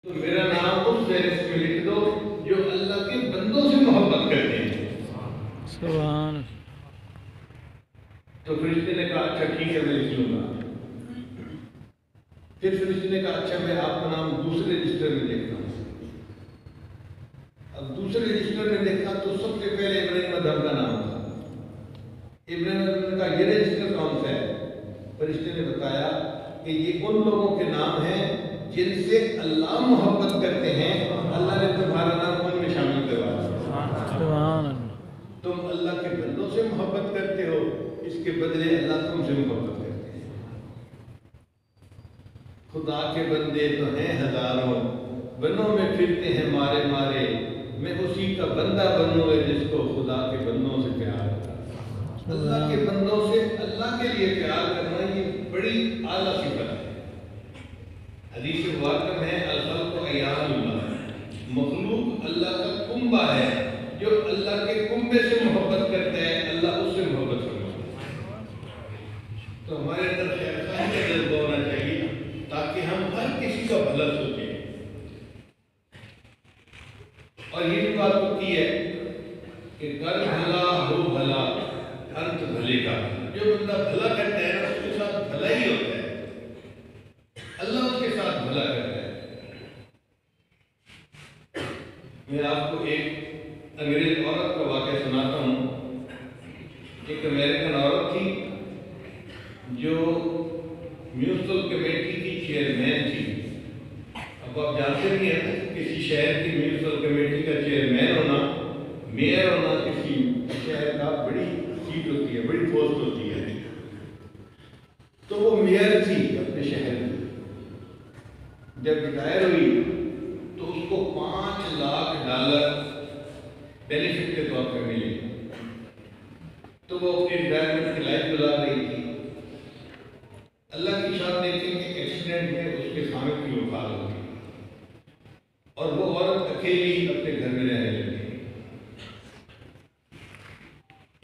تو میرا نام اس فہرست میں لکھ دو جو اللہ کے بندوں سے محبت کرتے ہیں۔ سبحان۔ تو فرشتے نے کہا اچھا ٹھیک ہے میں لکھ لوں گا۔ پھر فرشتے نے کہا اچھا میں آپ کا نام دوسرے رجسٹر میں دیکھتا ہوں۔ اب دوسرے رجسٹر میں دیکھا تو سب سے پہلے ابراہیم ادم کا نام تھا۔ ابراہیم ادم نے کہا یہ رجسٹر کون سا ہے؟ فرشتے نے بتایا کہ یہ ان لوگوں کے نام ہیں جن سے اللہ محبت کرتے ہیں، اللہ نے تمہارا نام ان میں شامل کروا دیا۔ سبحان اللہ۔ تم اللہ کے بندوں سے محبت کرتے ہو، اس کے بدلے اللہ تم سے محبت کرتے ہیں۔ خدا کے بندے تو ہیں ہزاروں، بنوں میں پھرتے ہیں مارے مارے، میں اسی کا بندہ بنوں گا جس کو خدا کے بندوں سے پیار ہے۔ اللہ کے بندوں سے اللہ کے لیے پیار کرنا یہ بڑی اعلیٰ صفت ہے۔ حدیث مبارکہ میں الخلق عیال اللہ، مخلوق اللہ کا کنبہ ہے، جو اللہ کے کنبے سے محبت کرتا ہے اللہ اس سے محبت کرتا ہے۔ تو ہمارے اندر خیر خواہی کا جذبہ ہونا چاہیے تاکہ ہم ہر کسی کا بھلا سوچیں۔ اور یہ بھی بات ہوتی ہے کہ کر بھلا ہو بھلا انت بھلے کا، جو بندہ بھلا کرتا ہے نا اس کے ساتھ بھلا ہی ہوتا ہے، اللہ اس کے ساتھ بھلا کرتا ہے۔ میں آپ کو ایک انگریز عورت کا واقعہ سناتا ہوں۔ ایک امریکن عورت تھی جو میونسپل کمیٹی کی چیئرمین تھی۔ اب آپ جانتے بھی ہیں کسی شہر کی میونسپل کمیٹی کا چیئرمین ہونا، میئر ہونا کسی شہر کا بڑی سیٹ ہوتی ہے، بڑی پوسٹ ہوتی ہے۔ تو وہ میئر تھی اپنے شہر کی۔ جب ریٹائر ہوئی تو اس کو $5 لاکھ بینیفٹ کے طور پر ملے۔ تو وہ اپنی ریٹائرمنٹ کی لائف گزار رہی تھی۔ اللہ کی شان دیکھیں کہ ایکسیڈنٹ میں اس کے خامد کی وفات ہو گئی اور وہ عورت اکیلی اپنے گھر میں رہنے لگی۔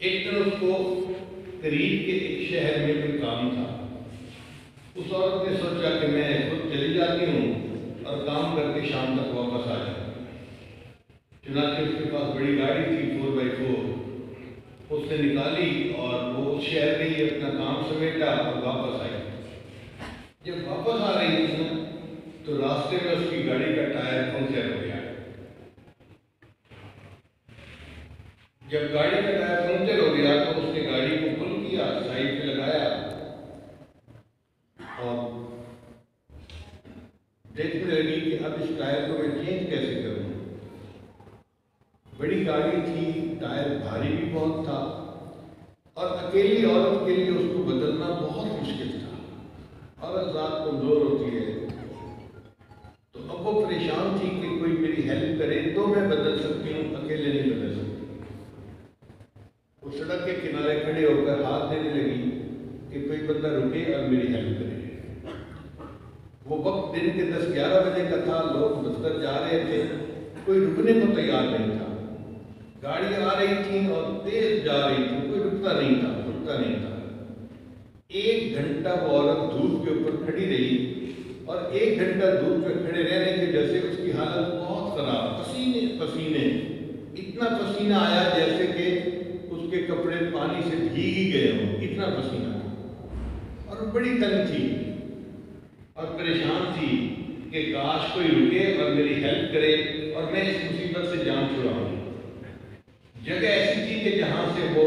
ایک دن اس کو قریب کے ایک شہر میں کوئی کام تھا۔ اس عورت نے سوچا کہ میں خود چلی جاتی ہوں اور کام کر کے شام تک واپس آ جاؤں۔ چنانچہ اس کے پاس بڑی گاڑی تھی 4x4، اس نے نکالی اور وہ اس شہر میں ہی اپنا کام سمیٹا اور واپس آئی۔ جب واپس آ رہی تھی تو راستے میں اس کی گاڑی کا ٹائر پنکچر ہو گیا۔ جب گاڑی کا ٹائر پنکچر ہو گیا تو اس نے گاڑی کو پل کیا، سائڈ پہ لگایا اور دیکھنے لگی کہ اب اس ٹائر کو میں چینج کیسے کروں۔ بڑی گاڑی تھی، ٹائر بھاری بھی بہت تھا اور اکیلی عورت کے لیے اس کو بدلنا بہت مشکل تھا۔ عورت ذات کمزور ہوتی ہے تو اب وہ پریشان تھی کہ کوئی میری ہیلپ کرے تو میں بدل سکتی ہوں، اکیلے نہیں بدل سکتی۔ وہ سڑک کے کنارے کھڑے ہو کر ہاتھ دینے لگی کہ کوئی بندہ رکے اور میری ہیلپ کرے۔ وہ وقت دن کے 10-11 بجے کا تھا، لوگ دفتر جا رہے تھے، کوئی رکنے کو تیار نہیں تھا۔ گاڑیاں آ رہی تھیں اور تیز جا رہی تھیں، کوئی رکتا نہیں تھا۔ 1 گھنٹہ وہ عورت دھوپ کے اوپر کھڑی رہی اور 1 گھنٹہ دھوپ پہ کھڑے رہنے کی وجہ سے اس کی حالت بہت خراب، پسینے، اتنا پسینہ آیا جیسے کہ اس کے کپڑے پانی سے بھیگ ہی گئے ہوں، اتنا پسینہ، اور بڑی تنگ تھی اور پریشان تھی کہ کاش کوئی رکے اور میری ہیلپ کرے اور میں اس مصیبت سے جان چھڑاؤں۔ جگہ ایسی تھی کہ جہاں سے وہ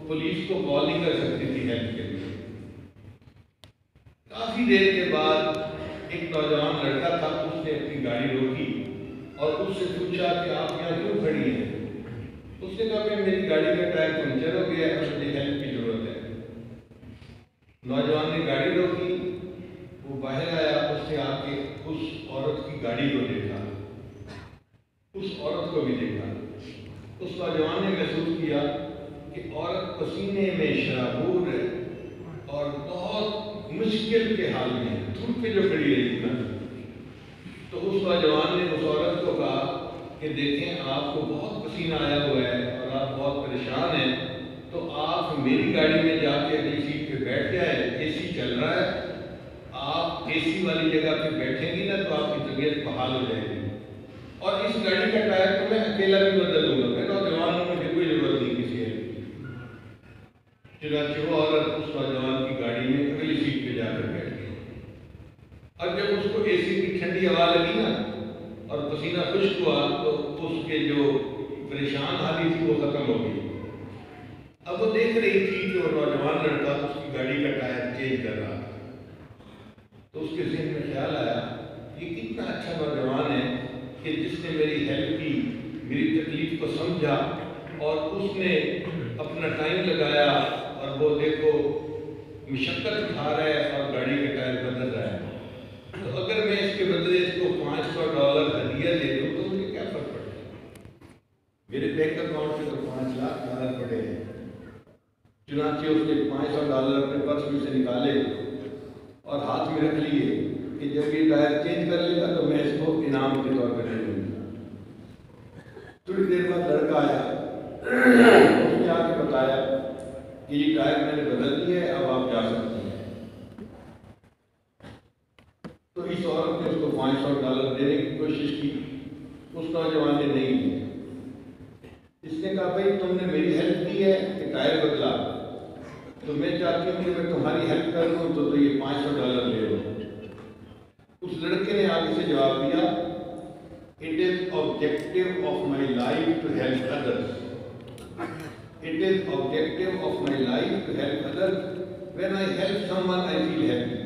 پولیس کو کال نہیں کر سکتی تھی ہیلپ کے لیے۔ کافی دیر کے بعد ایک نوجوان لڑکا تھا، اس نے اپنی گاڑی روکی اور اس سے پوچھا کہ آپ یہاں کیوں کھڑی ہیں؟ اس نے کہا کہ میری گاڑی کا ٹائر پنکچر ہو گیا ہے اور مجھے ہیلپ کی ضرورت ہے۔ نوجوان نے گاڑی روکی، وہ باہر آیا، اس نے آ کے اس عورت کی گاڑی کو دیکھا، اس عورت کو بھی دیکھا۔ اس نوجوان نے محسوس کیا کہ عورت پسینے میں شرابور ہے اور بہت مشکل کے حال میں ہے، دھوپ پہ جو کھڑی رہی نا۔ تو اس نوجوان نے اس عورت کو کہا کہ دیکھیں آپ کو بہت پسینہ آیا ہوا ہے اور آپ بہت پریشان ہیں، تو آپ میری گاڑی میں جا کے اگلی سیٹ پہ بیٹھ جائیں، اے سی چل رہا ہے، آپ آپ اے سی والی جگہ پہ بیٹھیں گی نا تو آپ کی طبیعت بحال ہو جائے گی. اور اس گاڑی کا ٹائر تو میں اکیلا بھی بدل دوں گا، میں نوجوان ہوں، مجھے کوئی ضرورت نہیں کسی ہیلپ کی. چنانچہ وہ عورت اس نوجوان کی گاڑی میں اگلی سیٹ پہ جا کر بیٹھ گئی. اب جب اس کو اے سی کی ٹھنڈی ہوا لگی نا اور پسینہ خشک ہوا تو اس کے جو پریشان حالی تھی وہ ختم ہو گئی. اب وہ دیکھ رہی تھی کہ وہ نوجوان لڑکا اس کی گاڑی کا ٹائر چینج کر رہا تھا. تو اس کے ذہن میں خیال آیا یہ کتنا اچھا نوجوان ہے کہ جس نے میری ہیلپ کی، میری تکلیف کو سمجھا اور اس نے اپنا ٹائم لگایا اور وہ دیکھو مشقت اٹھا رہا ہے اور گاڑی کا ٹائر بدل رہا ہے. تو اگر میں اس کے بدلے اس کو $500 ہدیہ دے دوں تو مجھے کیا فرق پڑتا ہے؟ میرے بینک اکاؤنٹ میں تو $5 لاکھ پڑے ہیں. چنانچہ اس نے $500 اپنے پرس میں سے نکالے اور ہاتھ میں رکھ لیے کہ جب یہ ٹائر چینج کر لے گا تو میں اس کو انعام کے طور پہ دے دوں گا. تھوڑی دیر بعد لڑکا آیا، اس نے آ کے بتایا کہ یہ ٹائر میں نے بدل دیا ہے، اب آپ جا سکتے ہیں. تو اس عورت نے اس کو $500 دینے کی کوشش کی. اس نوجوان نے نہیں دی. اس نے کہا بھائی تم نے میری ہیلپ کی ہے کہ ٹائر بدلا، تو میں چاہتی ہوں کہ میں تمہاری ہیلپ کر دوں تو یہ $500 لے لو. اس لڑکے نے آگے سے جواب دیا It is objective of my life to help others. It is objective of my life to help others. When I help someone, I feel happy.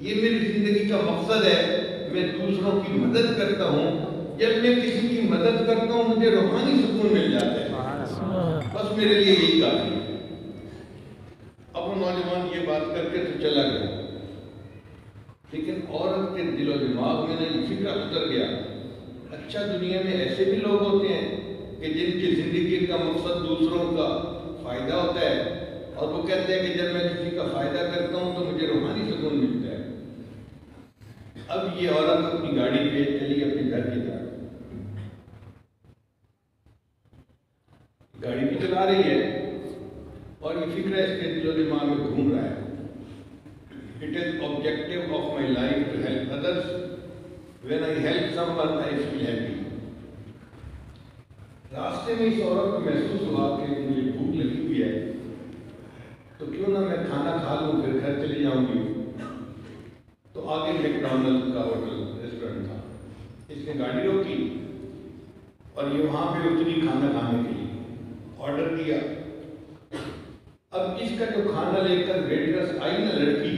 یہ میری زندگی کا مقصد ہے، میں دوسروں کی مدد کرتا ہوں. جب میں کسی کی مدد کرتا ہوں مجھے روحانی سکون مل جاتا ہے، بس میرے لیے یہی کافی ہے. اب وہ نوجوان یہ بات کر کے تو چلا گیا، لیکن عورت کے دل و دماغ میں یہ فکر اتر گیا اچھا دنیا میں ایسے بھی لوگ ہوتے ہیں کہ جن کی زندگی کا مقصد دوسروں کا فائدہ ہوتا ہے، اور وہ کہتے ہیں کہ جب میں کسی کا فائدہ کرتا ہوں تو مجھے روحانی سکون ملتا ہے. اب یہ عورت اپنی گاڑی پہ چلی اپنے گھر کی طرف. گاڑی بھی چلا رہی ہے اور یہ فکر اس کے دل و دماغ میں گھوم رہا ہے. It is objective of my life to help others. When I help someone, I feel happy. راستے میں اس عورت کو محسوس ہوا کہ مجھے بھوک لگی ہوئی ہے تو کیوں نہ میں کھانا کھا لوں پھر گھر چلی جاؤں گی. تو آگے میک ڈونلڈ کا ہوٹل ریسٹورینٹ تھا. اس نے گاڑی روکی اور یہ وہاں پہ اتری کھانا کھانے کے لیے آرڈر دیا. اب اس کا جو کھانا لے کر ویٹرس آئی نا لڑکی،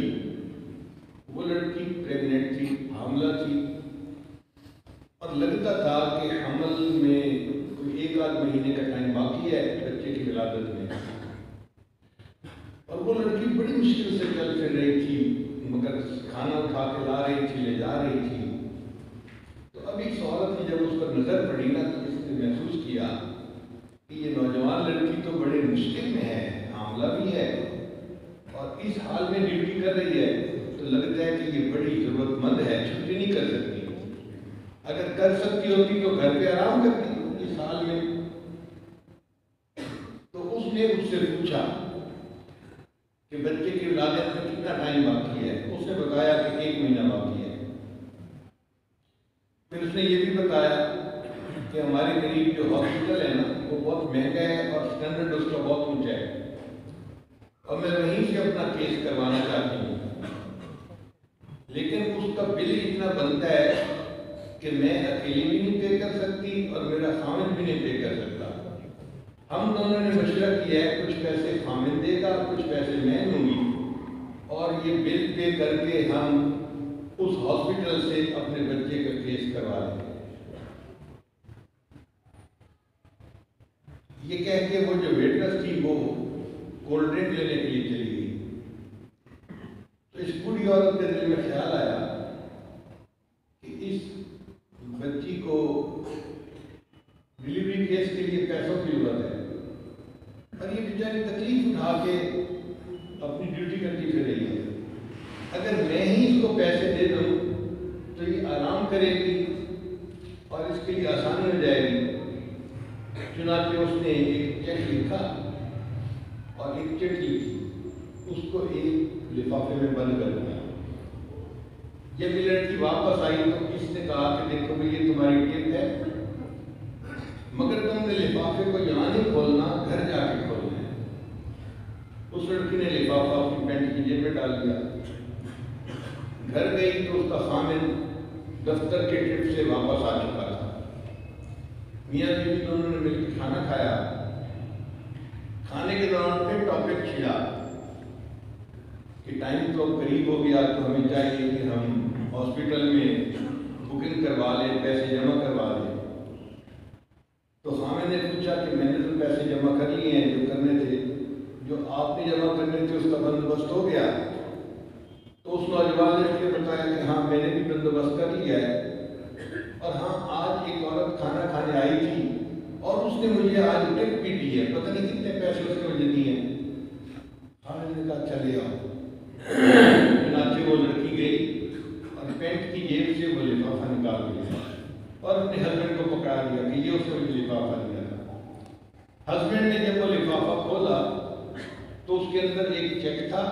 وہ لڑکی پریگننٹ تھی، حاملہ تھی، اور لگتا تھا کہ حمل میں کوئی 1 آدھ مہینے کا ٹائم باقی ہے بچے کی ولادت میں. اور وہ لڑکی بڑی مشکل سے چل پھر رہی تھی، مگر کھانا اٹھا کے لا رہی تھی، لے جا رہی تھی. تو ابھی اس عورت کی جب اس پر نظر پڑی نا تو اس نے محسوس کیا کہ یہ نوجوان لڑکی تو بڑے مشکل میں ہے، حاملہ بھی ہے اور اس حال میں ڈیوٹی کر رہی ہے، تو لگتا ہے کہ یہ بڑی ضرورت مند ہے، چھٹی نہیں کر سکتی. اگر کر سکتی ہوتی تو گھر پہ آرام کرتی اس حال میں. تو اس نے اس سے پوچھا کہ بچے کی ولادت میں کتنا ٹائم باقی ہے. اس نے بتایا کہ 1 مہینہ باقی ہے. پھر اس نے یہ بھی بتایا کہ ہمارے قریب جو ہاسپٹل ہے نا وہ بہت مہنگا ہے اور اسٹینڈرڈ اس کا بہت اونچا ہے، اور میں وہیں سے اپنا کیس کروانا چاہتی ہوں. لیکن اس کا بل اتنا بنتا ہے کہ میں اکیلی بھی نہیں پے کر سکتی اور میرا خامد بھی نہیں پے کر سکتا. ہم دونوں نے مشورہ کیا ہے، کچھ پیسے خامد دے گا، کچھ پیسے میں دوں گی، اور یہ بل پے کر کے ہم اس ہاسپٹل سے اپنے بچے کا کیس کروا لیں گے. یہ کہہ کے وہ جو ویٹرس تھی وہ کولڈ ڈرنک لینے کے لیے چلی گئی. تو اس بوڑھی عورت کے دل میں خیال آیا کہ اس بچی کو ڈلیوری کیس کے لیے پیسوں کی ضرورت ہے اور یہ بیچاری تکلیف اٹھا کے اپنی ڈیوٹی کرتی پھر رہی ہے. اگر میں ہی اس کو پیسے دے دوں تو یہ آرام کرے گی اور اس کے لیے آسانی ہو جائے گی. چنانچہ اس نے ایک چیک لکھا اور ایک چٹھی اس کو ایک لفافے میں بند کر دیا. جب یہ لڑکی واپس آئی تو اس نے کہا کہ دیکھو بھئی یہ تمہاری ٹپ ہے، مگر تم نے لفافے کو یہاں نہیں کھولنا، گھر جا کے کھولنا ہے۔ اس لڑکی نے لفافہ اپنی پینٹ کی جیب میں ڈال دیا، گھر گئی تو اس کا خامن دفتر کے ٹرپ سے واپس آ چکا تھا۔ میاں بیوی دونوں نے مل کے کھانا کھایا۔ کھانے کے دوران پھر ٹاپک چھڑا کہ ٹائم تو قریب ہو گیا، تو ہمیں چاہیے کہ ہم ہاسپٹل میں بکنگ کروا لیں، پیسے جمع کروا لیں۔ تو خامن نے پوچھا کہ میں نے تو پیسے جمع کر لیے ہیں جو کرنے تھے، جو آپ نے جمع کرنے تھے اس کا بندوبست ہو گیا؟ تو اس نوجوان نے اس بتایا کہ ہاں میں نے بھی بندوبست کر لیا ہے، اور ہاں آج ایک عورت کھانا کھانے آئی تھی اور اس نے مجھے آج ٹپ بھی دی ہے، پتہ نہیں کتنے پیسے اس نے مجھے دیے ہیں۔ خامن نے کہا چلے آؤ۔ چنانچہ وہ لڑکی گئی اور پینٹ کی جیب سے وہ لفافہ نکال لیا اور اپنے ہسبینڈ کو پکڑا دیا کہ یہ اس نے مجھے لفافہ دیا تھا۔ ہسبینڈ نے جب وہ لفافہ کھولا تو اس کے اندر ایک چیک تھا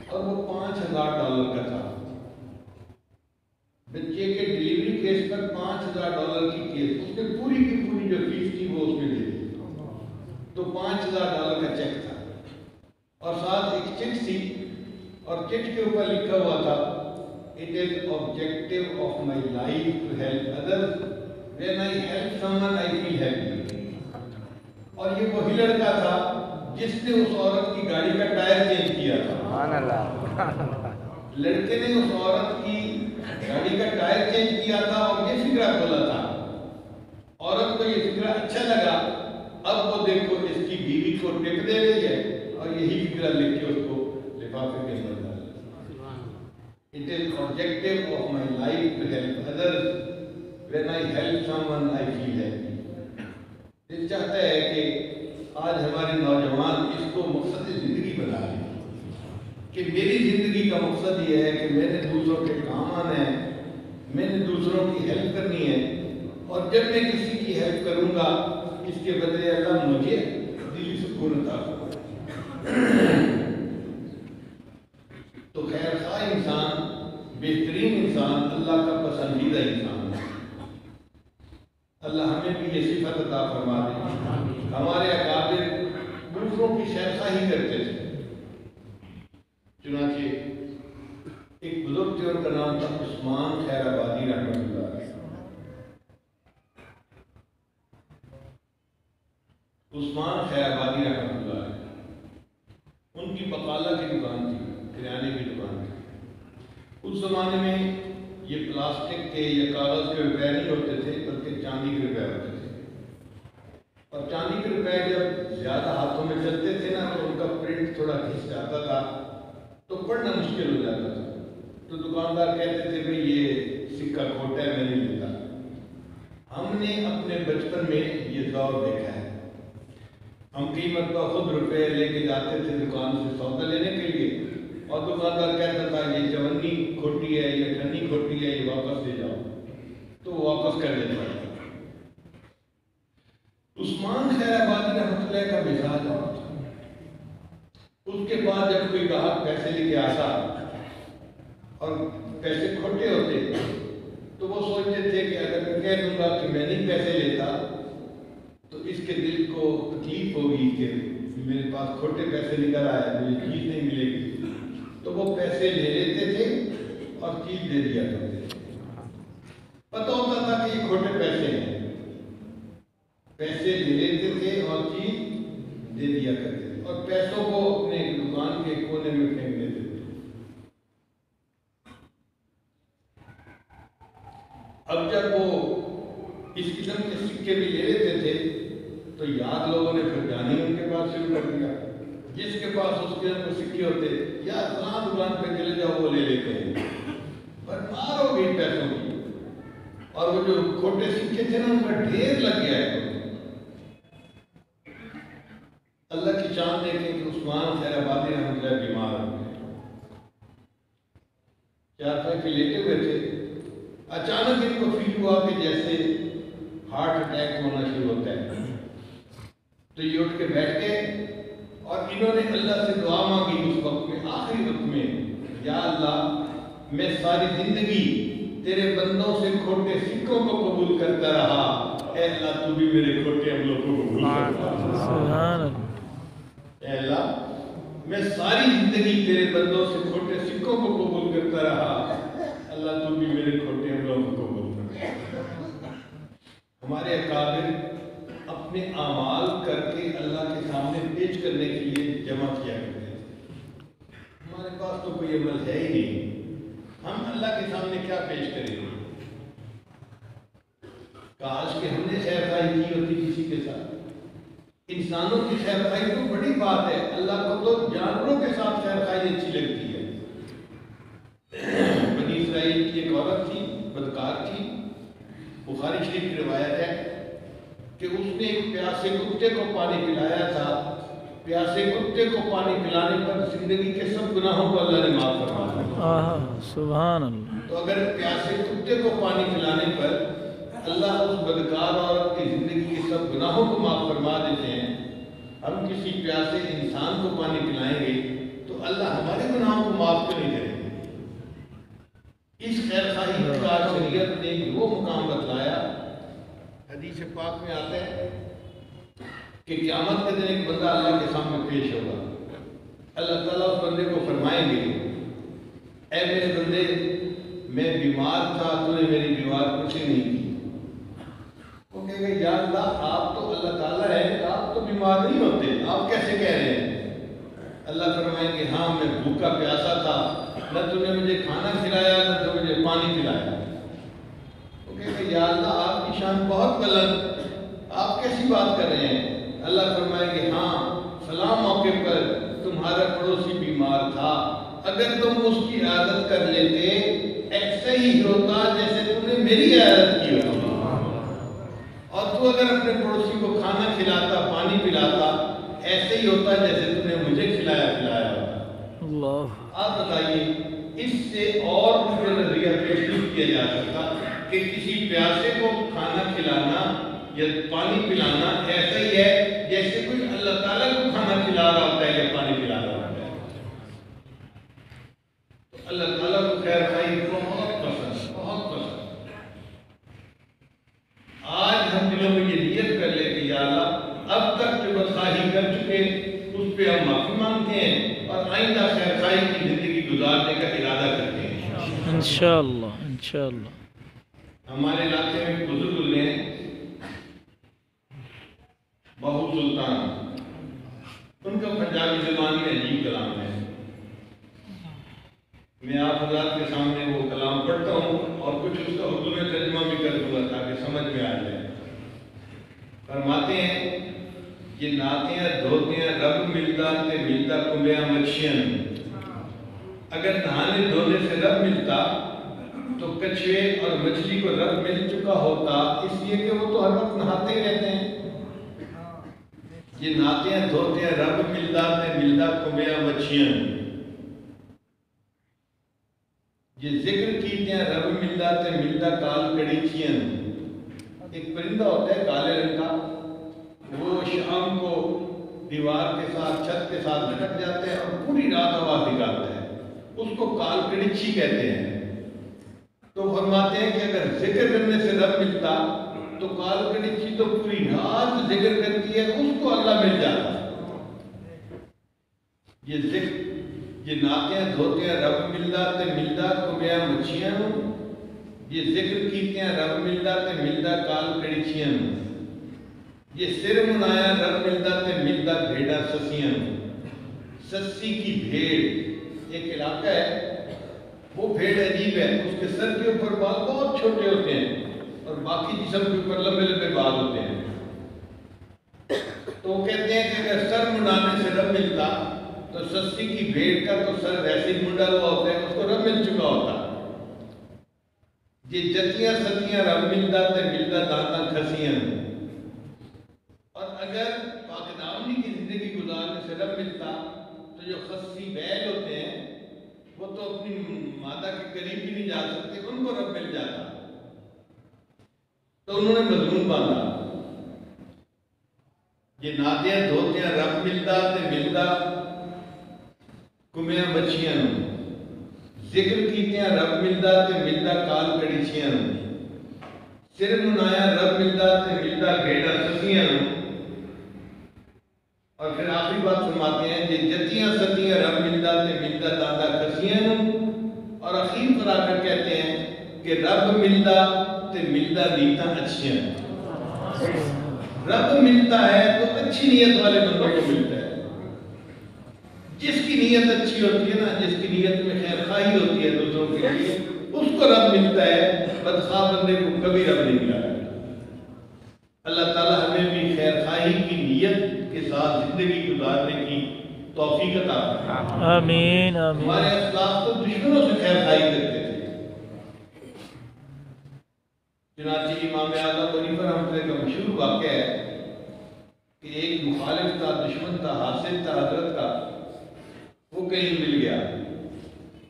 اور وہ $5000 کا تھا۔ بچے کے ڈیلیوری کیس پر $5000 کی کیس، اس نے پوری کی پوری جو فیس تھی وہ اس میں دے دی، تو $5000 کا چیک تھا اور ساتھ ایک چیک تھی، اور چیک کے اوپر لکھا ہوا تھا "It is objective of my life to help others. When I help someone, I feel happy." اور یہ وہی لڑکا تھا جس نے اس عورت کی گاڑی کا ٹائر چینج کیا تھا۔ لڑکے نے اس عورت کی گاڑی کا ٹائر چینج کیا تھا اور یہ فکرہ کھولا تھا۔ عورت کو یہ فکرہ اچھا لگا، اب وہ دیکھو اس کی بیوی کو ٹپ دے رہی ہے اور یہی فکرہ لکھ کے اس کو لفافے کے اندر ڈال۔ It is objective of my life to help others. When I help someone, I feel happy. دل چاہتا ہے کہ آج ہمارے نوجوان اس کو مقصد زندگی بنا لیں کہ میری زندگی کا مقصد یہ ہے کہ میں نے دوسروں کے کام آنا ہے، میں نے دوسروں کی ہیلپ کرنی ہے، اور جب میں کسی کی ہیلپ کروں گا اس کے بدلے اللہ مجھے دلی سکون عطا کرے۔ تو خیر خواہ انسان، بہترین انسان، اللہ کا پسندیدہ انسان ہے۔ اللہ ہمیں بھی یہ صفت عطا فرما دے۔ ہمارے اکابر دوسروں کی خیرخواہی کرتے تھے۔ چنانچہ ایک بزرگ تھے، ان کا نام تھا عثمان خیر آبادی رحمۃ اللہ علیہ۔ عثمان خیر آبادی رحمۃ اللہ علیہ، ان کی بقالہ کی دکان تھی، کریانے کی دکان تھی۔ اس زمانے میں یہ پلاسٹک کے یا کاغذ کے روپے نہیں ہوتے تھے، بلکہ چاندی کے روپے ہوتے تھے، اور چاندی کے روپے جب زیادہ ہاتھوں میں چلتے تھے نا تو ان کا پرنٹ تھوڑا کھنچ جاتا تھا تو پڑھنا مشکل ہو جاتا تھا۔ تو دکاندار کہتے تھے بھئی یہ سکہ کھوٹا ہے، میں نہیں لیتا۔ ہم نے اپنے بچپن میں یہ دور دیکھا ہے۔ ہم کئی مرتبہ خود روپے لے کے جاتے تھے دکان سے سودا لینے کے لیے، اور دکاندار کہتا تھا یہ 54 کھوٹی ہے، یہ 58 کھوٹی ہے، یہ واپس لے جاؤ، تو وہ واپس کر دیتا تھا۔ عثمان خیر آبادی رحمۃ اللہ کا مزاج اور تھا۔ اس کے بعد جب کوئی گاہک پیسے لے کے آتا اور پیسے کھوٹے ہوتے تو وہ سوچتے تھے کہ اگر میں کہہ دوں گا کہ میں نہیں پیسے لیتا تو اس کے دل کو تکلیف ہوگی کہ میرے پاس کھوٹے پیسے نکل آئے، مجھے چیز نہیں ملے گی، تو وہ پیسے لے لیتے تھے اور چیز دے دیا کرتے تھے۔ پتہ ہوتا تھا کہ یہ کھوٹے پیسے ہیں، پیسے لے لیتے تھے اور چیز دے دیا کرتے تھے، اور پیسوں کو اپنے دکان کے کونے میں پھینک دیتے تھے۔ اب جب وہ اس قسم کے سکے بھی لے لیتے تھے تو یاد لوگوں نے پھر جانے ان کے پاس شروع کر دیا۔ جس کے پاس اس قسم کے سکے ہوتے، یار فلاں دکان پہ چلے جاؤ وہ لے لیتے ہیں، پر مار ہو گئی پیسوں کی، اور وہ جو کھوٹے سکے تھے نا ان کا ڈھیر لگ گیا ہے۔ اللہ کی شان دیکھیں کہ عثمان خیر آبادی رحمۃ اللہ بیمار ہو گئے، چارپائی پہ لیٹے ہوئے تھے، اچانک ان کو فیل ہوا کہ جیسے ہارٹ اٹیک ہونا شروع ہوتا ہے، تو یہ اٹھ کے بیٹھ گئے اور انہوں نے اللہ سے دعا مانگی اس وقت میں، آخری وقت میں، یا اللہ میں ساری زندگی تیرے بندوں سے کھوٹے سکوں کو قبول کرتا رہا، اے اللہ تو بھی میرے کھوٹے عملوں کو قبول کرتا رہا۔ سبحان اللہ۔ اے اللہ میں ساری زندگی تیرے بندوں سے کھوٹے سکوں کو قبول کرتا رہا، اللہ تو بھی میرے کھوٹے عملوں کو قبول کرتا۔ ہمارے اکابر اپنے اعمال کر کے اللہ کے سامنے پیش کرنے کے لیے جمع کیا کرتے ہیں۔ ہمارے پاس تو کوئی عمل ہے ہی نہیں، ہم اللہ کے سامنے کیا پیش کریں گے؟ کاش کہ ہم نے خیر خواہی کی ہوتی کسی کے ساتھ۔ انسانوں کی خیر خواہی تو بڑی بات ہے، اللہ کو تو جانوروں کے ساتھ خیر خواہی اچھی لگتی ہے۔ بنی اسرائیل کی ایک عورت تھی، بدکار تھی، بخاری شریف کی روایت ہے کہ اس نے ایک پیاسے کتے کو پانی پلایا تھا۔ پیاسے کتے کو پانی پلانے پر زندگی کے سب گناہوں کو اللہ نے معاف فرما دیا۔ سبحان اللہ۔ تو اگر پیاسے کتے کو پانی پلانے پر اللہ اس بدکار عورت کی زندگی کے سب گناہوں کو معاف فرما دیتے ہیں، ہم کسی پیاسے انسان کو پانی پلائیں گے تو اللہ ہمارے گناہوں کو معاف کیوں نہیں کریں گے؟ اس خیر خواہی کا شریعت نے وہ مقام بتلایا۔ حدیث پاک میں آتا ہے کہ قیامت کے دن ایک بندہ اللہ کے سامنے پیش ہوگا، اللہ تعالیٰ اس بندے کو فرمائیں گے، اے میرے بندے میں بیمار تھا، تو نے میری بیمار کچھ نہیں کی۔ وہ کہے گا یا اللہ آپ تو اللہ تعالیٰ ہیں، آپ تو بیمار نہیں ہوتے، آپ کیسے کہہ رہے ہیں؟ اللہ فرمائیں گے ہاں میں بھوکا پیاسا تھا، نہ تو نے مجھے کھانا کھلایا نہ تو مجھے پانی پلایا۔ وہ کہے گا یا اللہ آپ کی شان بہت بلند، آپ کیسی بات کر رہے ہیں؟ اللہ فرمائیں گے ہاں فلاں موقع پر تمہارا پڑوسی بیمار تھا، اگر تم اس کی عادت کر لیتے ایسے ہی ہوتا جیسے تم نے میری عادت کی ہوتی، اور تو اگر اپنے پڑوسی کو کھانا کھلاتا پانی پلاتا ایسے ہی ہوتا جیسے تم نے مجھے کھلایا ہوتا۔ اللہ۔ آپ بتائیے اس سے اور مجھے نظریہ پیش نہیں کیا جا سکتا کہ کسی پیاسے کو کھانا کھلانا یا پانی پلانا ایسا ہی ہے جیسے کوئی اللہ تعالیٰ کو کھانا کھلا رہا ہوتا ہے یا پانی پلا رہا ہوتا ہے۔ تو اللہ تعالیٰ کو خیر خواہی بہت پسند، بہت پسند۔ آج ہم دلوں میں یہ نیت کر لیں کہ یا اللہ اب تک جو بدخواہی کر چکے اس پہ ہم معافی مانگتے ہیں اور آئندہ خیر خواہی کی زندگی گزارنے کا ارادہ کرتے ہیں انشاءاللہ انشاءاللہ۔ ہمارے علاقے میں بزرگ ہوئے ہیں بہو سلطان، ان کا پنجابی زبان میں عجیب کلام ہے، میں آپ حضرات کے سامنے وہ کلام پڑھتا ہوں اور کچھ اس کا اردو میں ترجمہ بھی کر دوں گا تاکہ سمجھ میں آ جائے۔ فرماتے ہیں یہ ناتیاں دھوتیاں رب ملتا تے ملتا کمبیاں مچھیاں، اگر نہانے دھونے سے رب ملتا تو کچھوے اور مچھلی کو رب مل چکا ہوتا، اس لیے کہ وہ تو ہر وقت نہاتے ہی رہتے ہیں۔ یہ ناتیاں دھوتیاں رب ملتا تے ملتا کمبیاں مچھیاں، یہ ذکر کیتیاں رب ملتا تے ملتا کال کڑیچیاں۔ ایک پرندہ ہوتا ہے کالے رنگ کا، وہ شام کو دیوار کے ساتھ چھت کے ساتھ لٹک جاتا ہے اور پوری رات آواز نکالتا ہے، اس کو کال کڑیچی کہتے ہیں۔ تو فرماتے ہیں کہ اگر ذکر کرنے سے رب ملتا تو کال کڑیچی تو پوری رات ذکر کرتی ہے، اس کو اللہ مل جاتا۔ یہ ذکر یہ ناتیاں دھوتیاں رب ملتا تے ملتا کمبیاں مچھیاں، یہ ذکر کیتیاں رب ملتا تے ملتا کال کڑیچیاں، یہ سر منایا رب ملتا تے ملتا بھیڑا سسیاں۔ سسی کی بھیڑ ایک علاقہ ہے، وہ بھیڑ عجیب ہے، اس کے سر کے اوپر بال بہت چھوٹے ہوتے ہیں اور باقی جسم کے اوپر لمبے لمبے بال ہوتے ہیں۔ تو وہ کہتے ہیں کہ اگر سر منڈانے سے رب ملتا تو سسی کی بھیڑ کا تو سر ویسے ہی منڈا ہوا ہوتا ہے، اس کو رب مل چکا ہوتا۔ یہ جتیاں ستیاں رب ملتا تے ملتا دانتاں کھسیاں، اور اگر پاک دامنی کی زندگی گزارنے سے رب ملتا تو جو خصی بیل ہوتے ہیں وہ تو اپنی مادہ کے قریب بھی نہیں جا سکتے، ان کو رب مل جاتا۔ تو انہوں نے مضمون باندھا، یہ ناتیاں دھوتیاں رب ملتا تے ملتا کمیاں بچیاں، ذکر کیتے ہیں رب ملدا تے ملدا کال کڑیچیاں نوں، سر منایا رب ملدا تے ملدا گھیڑا سسیاں نوں، اور پھر آخری بات فرماتے ہیں کہ جتیاں ستیاں رب ملدا تے ملدا دادا کسیاں نوں، اور اخیر پر آ کر کہتے ہیں کہ رب ملدا تے ملدا نیتاں اچھیاں. رب ملتا ہے تو اچھی نیت والے بندوں کو ملتا ہے. جس کی نیت اچھی ہوتی ہے نا، جس کی نیت میں خیر خواہی ہوتی ہے دوسروں کے لیے، اس کو رب ملتا ہے. بدخواہ بندے کو کبھی رب نہیں ملا. اللہ تعالیٰ ہمیں بھی خیر خواہی کی نیت کے ساتھ زندگی گزارنے کی توفیق عطا فرمائے. آمین آمین. ہمارے اسلاف تو دشمنوں سے خیر خواہی کرتے تھے. چنانچہ امام اعظم حنیفہ رحمۃ اللہ کا مشہور واقعہ ہے کہ ایک مخالف تھا، دشمن تھا، حاسد تھا حضرت کا. وہ کہیں مل گیا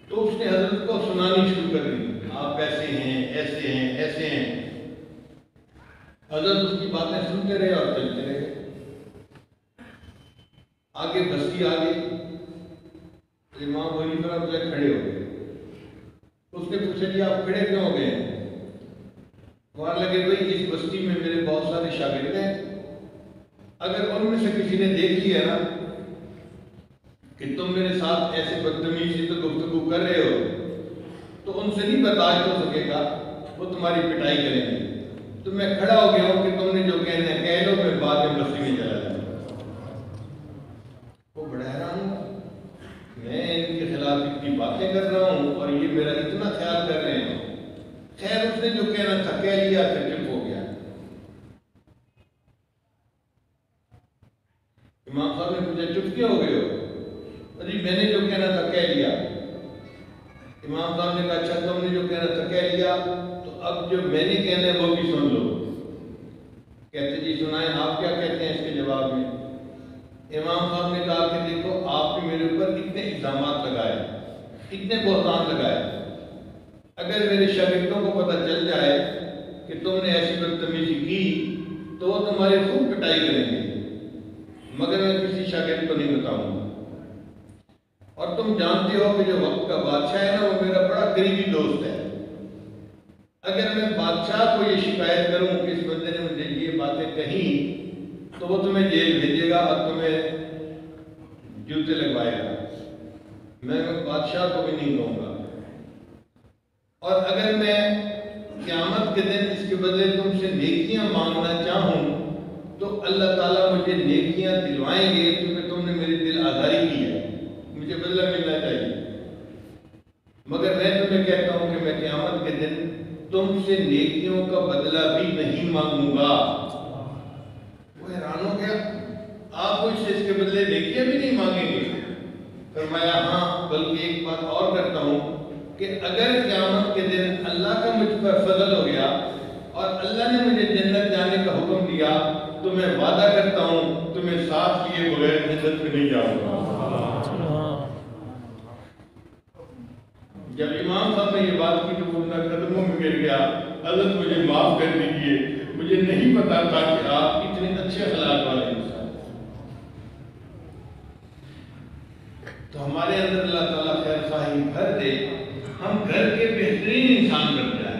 تو اس نے حضرت کو سنانی شروع کر دی، آپ ایسے ہیں، ایسے ہیں، ایسے ہیں. حضرت اس کی باتیں سنتے رہے اور چلتے رہے. آگے بستی آ گئی. امام حنیفہ رحمۃ اللہ کھڑے ہو گئے. اس نے پوچھا جی آپ کھڑے کیوں ہو گئے؟ کہنے لگے بھائی اس بستی میں میرے بہت سارے شاگرد ہیں، اگر ان میں سے کسی نے دیکھ لیا نا کہ تم میرے ساتھ ایسے بدتمیزی سے گفتگو کر رہے ہو تو ان سے نہیں برداشت ہو سکے گا، وہ تمہاری پٹائی کریں گے. تو میں کھڑا ہو گیا ہوں کہ تم نے جو کہنا ہے کہہ لو، میں بعد میں بستی میں چلا جاؤں. وہ بڑا حیران ہوں، میں ان کے خلاف اتنی باتیں کر رہا ہوں اور یہ میرا اتنا خیال کر رہے ہیں. خیر اس نے جو کہنا تھا کہہ لیا، پھر چپ ہو گیا. امام صاحب نے پوچھا چپ کیوں ہو گئے ہو؟ جی میں نے جو کہنا تھا کہہ لیا. امام صاحب نے کہا اچھا تم نے جو کہنا تھا کہہ لیا، تو اب جو میں نے کہنا ہے وہ بھی سن لو. کہتے جی سنائیں آپ کیا کہتے ہیں اس کے جواب میں. امام صاحب نے کہا کہ دیکھو آپ نے میرے اوپر اتنے الزامات لگائے، اتنے بہتان لگائے. اگر میرے شاگردوں کو پتہ چل جائے کہ تم نے ایسی بدتمیزی کی تو وہ تمہاری خوب پٹائی کریں گے، مگر میں کسی شاگرد کو نہیں بتاؤں گا. اور تم جانتے ہو کہ جو وقت کا بادشاہ ہے نا وہ میرا بڑا قریبی دوست ہے. اگر میں بادشاہ کو یہ شکایت کروں کہ اس بندے نے مجھے یہ باتیں کہیں تو وہ تمہیں جیل بھیجے گا اور تمہیں جوتے لگوائے گا. میں بادشاہ کو بھی نہیں کہوں گا. اور اگر میں قیامت کے دن اس کے بدلے تم سے نیکیاں مانگنا چاہوں تو اللہ تعالیٰ مجھے نیکیاں دلوائیں گے کیونکہ تم نے میری دل آزاری کی ہے، مجھے بدلہ ملنا چاہیے. مگر میں تمہیں کہتا ہوں کہ میں قیامت کے دن تم سے نیکیوں کا بدلہ بھی نہیں مانگوں گا. وہ حیران ہو گیا، آپ مجھ سے اس کے بدلے نیکیاں بھی نہیں مانگیں گے؟ فرمایا ہاں، بلکہ ایک بات اور کرتا ہوں کہ اگر قیامت کے دن اللہ کا مجھ پر فضل ہو گیا اور اللہ نے مجھے جنت جانے کا حکم دیا تو میں وعدہ کرتا ہوں تمہیں ساتھ لیے بغیر جنت میں نہیں جاؤں گا. جب امام صاحب نے یہ بات کی تو وہ اپنے قدموں میں گر گیا، حضرت مجھے معاف کر دیجیے، مجھے نہیں پتا تھا کہ آپ اتنے اچھے اخلاق والے انسان. تو ہمارے اندر اللہ تعالیٰ خیر خواہی بھر دے، ہم گھر کے بہترین انسان بن جائیں.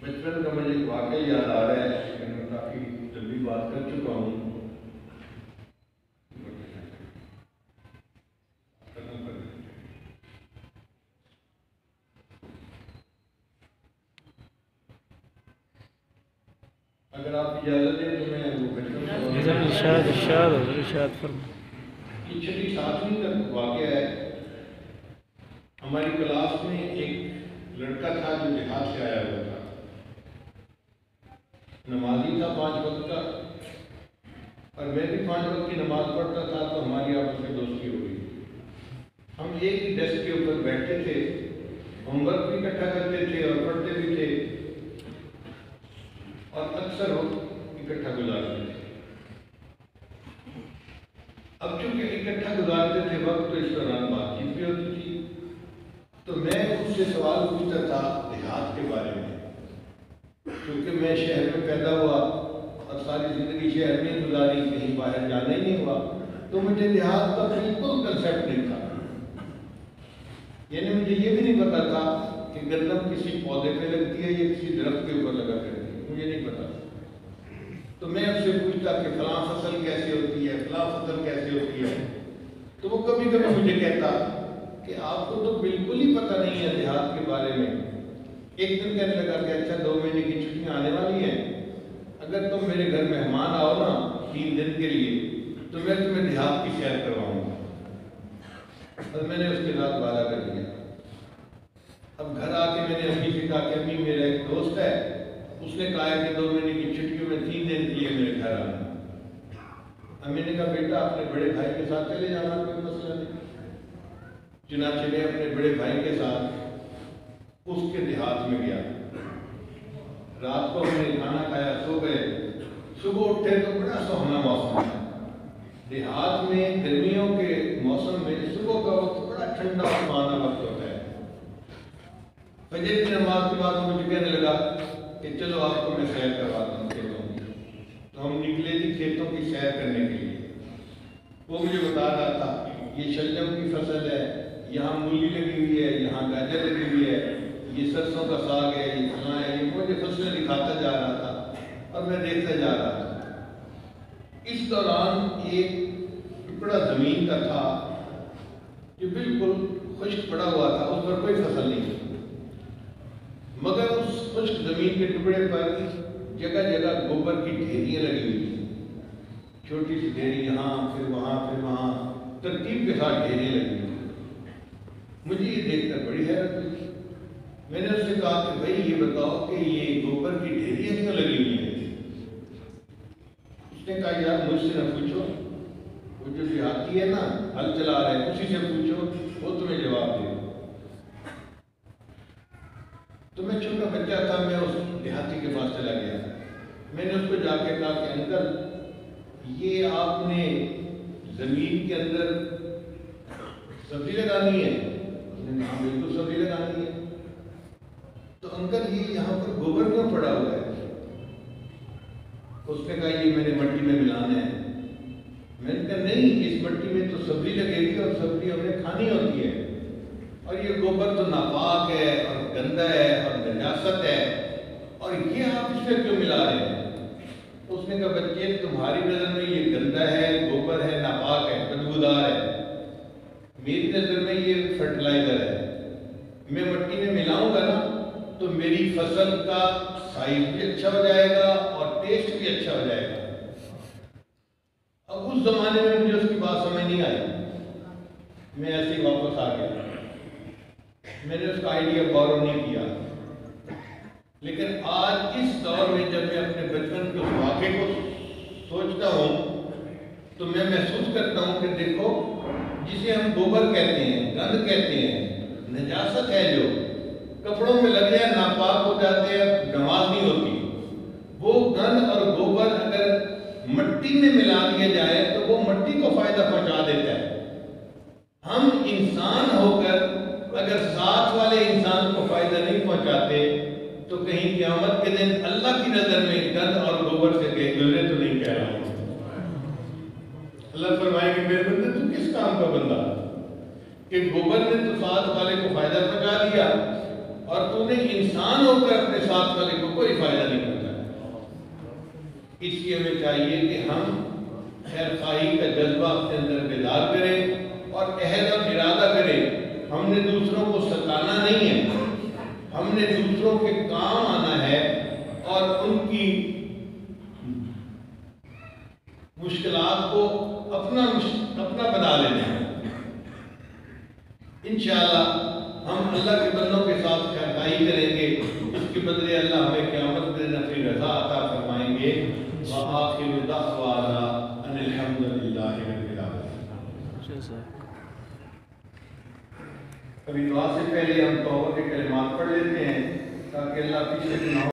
بچپن کا مجھے ایک واقعہ یاد آ رہا ہے کہ میں کافی جلدی بات کر چکا ہوں. اگر آپ اجازت دیں تو میں وہ بچپن ارشاد فرما. یہ چھٹی ساتویں تک واقعہ ہے. ہماری کلاس میں ایک لڑکا تھا جو دیہات سے آیا ہوا تھا، نمازی تھا 5 وقت کا، اور میں بھی 5 وقت کی نماز پڑھتا تھا. تو ہماری آپس میں دوستی ہو گئی. ہم ایک ہی ڈیسک کے اوپر بیٹھتے تھے، ہوم ورک بھی اکٹھا کرتے تھے اور پڑھتے بھی تھے. اور اکثر اکٹھا گزارتے تھے. اب چونکہ اکٹھا گزارتے تھے وقت تو اس دوران بات چیت بھی ہوتی تھی. تو میں اس سے سوال پوچھتا تھا دیہات کے بارے میں، کیونکہ میں شہر میں پیدا ہوا اور ساری زندگی شہر میں گزاری، کہیں باہر جانا ہی نہیں ہوا، تو مجھے دیہات کا بالکل کنسیپٹ نہیں تھا. یعنی مجھے یہ بھی نہیں پتا تھا کہ گندم کسی پودے پہ لگتی ہے یا کسی درخت کے اوپر لگا کرتی ہے، مجھے نہیں پتا. تو میں اس سے پوچھتا کہ فلاں فصل کیسے ہوتی ہے، فلاں فصل کیسے ہوتی ہے. تو وہ کبھی کبھی مجھے کہتا کہ آپ کو تو بالکل ہی پتہ نہیں ہے دیہات کے بارے میں. ایک دن کہنے لگا کہ اچھا 2 مہینے کی چھٹیاں آنے والی ہیں، اگر تم میرے گھر مہمان آؤ نا 3 دن کے لیے تو میں تمہیں دیہات کی سیر کرواؤں گا. اور میں نے اس کے ساتھ وعدہ کر دیا. اب گھر آ کے میں نے امی سے کہا کہ امی میرا ایک دوست ہے، اس نے کہا ہے کہ 2 مہینے کی چھٹیوں میں 3 دن کے لیے میرے گھر آنا. امی نے کہا بیٹا اپنے بڑے بھائی کے ساتھ چلے جانا، کوئی مسئلہ نہیں. چنانچہ میں اپنے بڑے بھائی کے ساتھ اس کے دیہات میں گیا. رات کو ہم نے کھانا کھایا، سو گئے. صبح اٹھے تو بڑا سہانا موسم ہے. دیہات میں گرمیوں کے موسم میں صبح کا وقت بڑا ٹھنڈا اور سہانا وقت ہوتا ہے. فجر کی نماز کے بعد مجھے کہنے لگا کہ چلو آپ کو میں سیر کرواتا ہوں کھیتوں کی. تو ہم نکلے تھے کھیتوں کی سیر کرنے کے لیے. وہ مجھے بتا رہا تھا یہ شلجم کی فصل ہے، یہاں مولی لگی ہوئی ہے، یہاں گاجر لگی ہوئی ہے، یہ سرسوں کا ساگ ہے، یہ فلاں ہے. یہ مجھے فصلیں دکھاتا جا رہا تھا اور میں دیکھتا جا رہا تھا. اس دوران ایک ٹکڑا زمین کا تھا جو بالکل خشک پڑا ہوا تھا، اس پر کوئی فصل نہیں تھی، مگر اس خشک زمین کے ٹکڑے پر جگہ جگہ گوبر کی ڈھیریاں لگی ہوئی تھیں. چھوٹی سی ڈھیری یہاں، پھر وہاں، پھر وہاں، ترتیب کے ساتھ ڈھیریاں لگی ہوئی. مجھے یہ دیکھ کر بڑی حیرت ہوئی. میں نے اس سے کہا کہ بھائی یہ بتاؤ کہ یہ گوبر کی ڈھیریاں کیوں لگی ہوئی ہیں؟ اس نے کہا یار مجھ سے نہ پوچھو، وہ جو دیہاتی ہے نا ہل چلا رہے ہیں اسی سے پوچھو، وہ تمہیں جواب دے. تو میں چھوٹا بچہ تھا، میں اس دیہاتی کے پاس چلا گیا. میں نے اس کو جا کے کہا کہ انکل یہ آپ نے زمین کے اندر سبزی لگانی ہے؟ اس نے کہا بالکل سبزی لگانی ہے. تو انکل یہ یہاں پر گوبر کیوں پڑا ہوا ہے؟ اس نے کہا یہ میں نے مٹی میں ملانا ہے. میں نے کہا نہیں، اس مٹی میں تو سبزی لگے گی اور سبزی ہم نے کھانی ہوتی ہے، اور یہ گوبر تو ناپاک ہے اور گندا ہے اور نجاست ہے، اور یہ آپ اس میں کیوں ملا رہے ہیں؟ اس نے کہا بچے تمہاری نظر میں یہ گندا ہے، گوبر ہے، ناپاک ہے، بدبودار ہے، میری نظر میں یہ فرٹیلائزر ہے. میں مٹی میں ملاؤں گا نا تو میری فصل کا سائز بھی اچھا ہو جائے گا اور ٹیسٹ بھی اچھا ہو جائے گا. اب اس زمانے میں مجھے اس کی بات سمجھ نہیں آئی. میں ایسے ہی واپس آ گیا. میں نے اس کا آئیڈیا غور نہیں کیا. لیکن آج اس دور میں جب میں اپنے بچپن کے اس واقعے کو سوچتا ہوں تو میں محسوس کرتا ہوں کہ دیکھو جسے ہم گوبر کہتے ہیں، گند کہتے ہیں، نجاست ہے جو کپڑوں میں لگ جائے ناپاک ہو جاتے ہیں، نماز نہیں ہوتی، وہ گند اور گوبر اگر مٹی میں ملا دیا جائے تو وہ مٹی کو فائدہ پہنچا دیتا ہے. ہم انسان ہو کر اگر ساتھ والے انسان کو فائدہ نہیں پہنچاتے تو کہیں قیامت کے دن اللہ کی نظر میں گند اور گوبر سے گزرے تو نہیں کہہ رہا ہوں. اللہ فرمائے کہ میرے بندے تو کس کام کا بندہ کہ گوبر نے تو ساتھ والے کو فائدہ پہنچا دیا اور تو نے انسان ہو کر اپنے ساتھ والے کو کوئی فائدہ نہیں پہنچایا. اس لیے ہمیں چاہیے کہ ہم خیر خواہی کا جذبہ اپنے اندر بیدار کریں اور عہد اور ارادہ کریں. ہم نے دوسروں کو ستانا نہیں ہے، ہم نے دوسروں کے کام آنا ہے اور ان کی مشکلات کو اپنا بنا لینا ہے. انشاءاللہ ہم اللہ کے بندوں کے ساتھ خیرخواہی کریں گے، اس کے بدلے اللہ ہمیں قیامت میں اپنی رضا عطا فرمائیں گے. وآخر دعوانا ان الحمد للہ رب العالمین. ابھی دعا سے پہلے ہم توبہ کے کلمات پڑھ لیتے ہیں تاکہ اللہ پیچھے